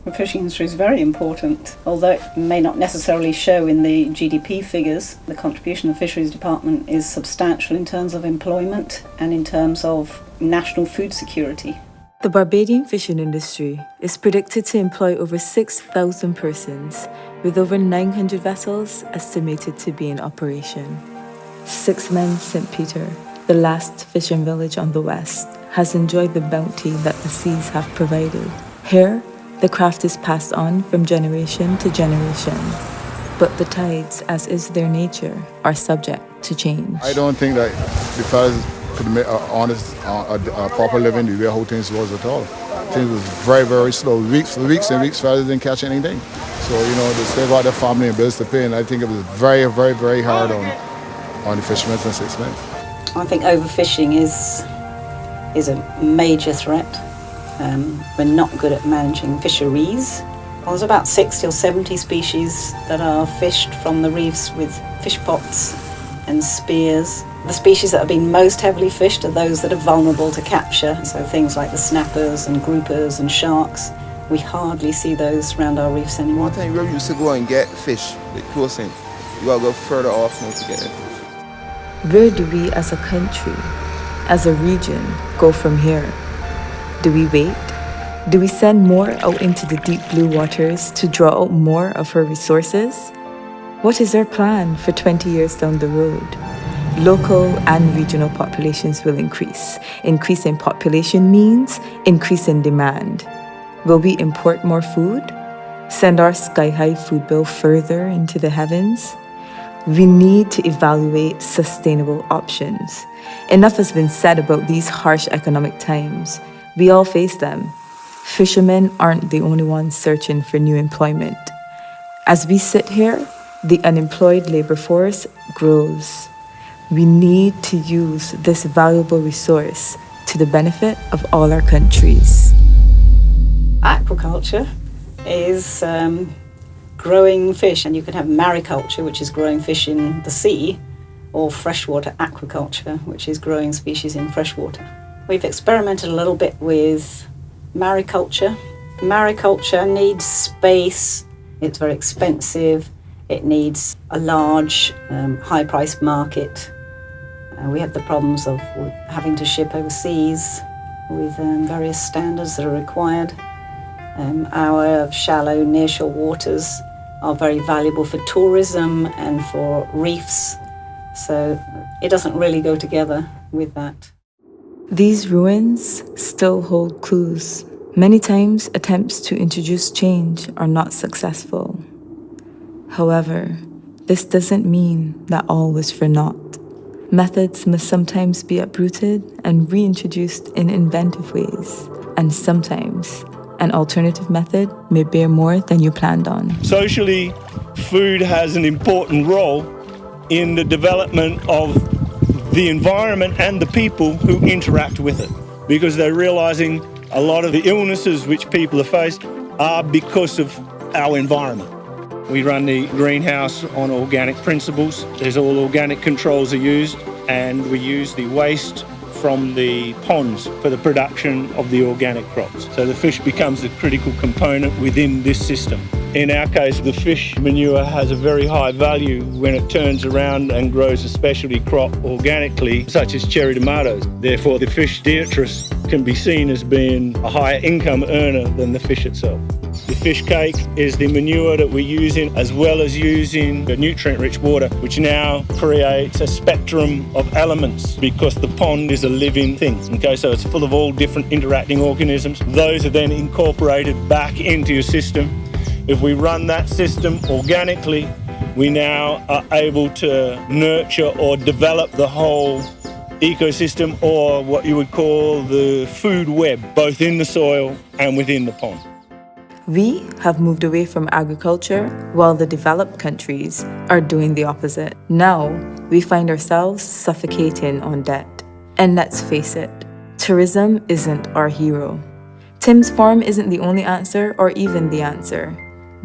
The fishing industry is very important, although it may not necessarily show in the GDP figures. The contribution of the Fisheries Department is substantial in terms of employment and in terms of national food security. The Barbadian fishing industry is predicted to employ over 6,000 persons, with over 900 vessels estimated to be in operation. Sixmans St. Peter, the last fishing village on the west, has enjoyed the bounty that the seas have provided. Here, the craft is passed on from generation to generation, but the tides, as is their nature, are subject to change. I don't think that the fellas could make an honest, a proper living the way how things was at all. Things was very, very slow. Weeks and weeks, fellas didn't catch anything. So, they still got their family and bills to pay, and I think it was very, very, very hard on the fishermen and sixmen. I think overfishing is a major threat. We're not good at managing fisheries. There's about 60 or 70 species that are fished from the reefs with fish pots and spears. The species that have been most heavily fished are those that are vulnerable to capture, so things like the snappers and groupers and sharks. We hardly see those around our reefs anymore. One time we used to go and get fish, like close in. You gotta go further off now to get it. Where do we as a country, as a region, go from here? Do we wait? Do we send more out into the deep blue waters to draw out more of her resources? What is our plan for 20 years down the road? Local and regional populations will increase. Increase in population means increase in demand. Will we import more food? Send our sky-high food bill further into the heavens? We need to evaluate sustainable options. Enough has been said about these harsh economic times. We all face them. Fishermen aren't the only ones searching for new employment. As we sit here, the unemployed labor force grows. We need to use this valuable resource to the benefit of all our countries. Aquaculture is growing fish, and you can have mariculture, which is growing fish in the sea, or freshwater aquaculture, which is growing species in freshwater. We've experimented a little bit with mariculture. Mariculture needs space, it's very expensive, it needs a large, high-priced market. We have the problems of having to ship overseas with various standards that are required. Our shallow nearshore waters are very valuable for tourism and for reefs, so it doesn't really go together with that. These ruins still hold clues. Many times, attempts to introduce change are not successful. However, this doesn't mean that all was for naught. Methods must sometimes be uprooted and reintroduced in inventive ways, and sometimes an alternative method may bear more than you planned on. Socially, food has an important role in the development of the environment and the people who interact with it, because they're realizing a lot of the illnesses which people have faced are because of our environment. We run the greenhouse on organic principles. There's all organic controls are used, and we use the waste from the ponds for the production of the organic crops. So the fish becomes a critical component within this system. In our case, the fish manure has a very high value when it turns around and grows a specialty crop organically, such as cherry tomatoes. Therefore, the fish detritus can be seen as being a higher income earner than the fish itself. The fish cake is the manure that we're using, as well as using the nutrient-rich water, which now creates a spectrum of elements because the pond is a living thing. Okay, so it's full of all different interacting organisms. Those are then incorporated back into your system. If we run that system organically, we now are able to nurture or develop the whole ecosystem, or what you would call the food web, both in the soil and within the pond. We have moved away from agriculture while the developed countries are doing the opposite. Now, we find ourselves suffocating on debt. And let's face it, tourism isn't our hero. Tim's farm isn't the only answer or even the answer.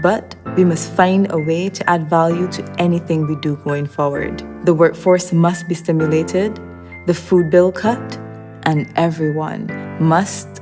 But we must find a way to add value to anything we do going forward. The workforce must be stimulated, the food bill cut, and everyone must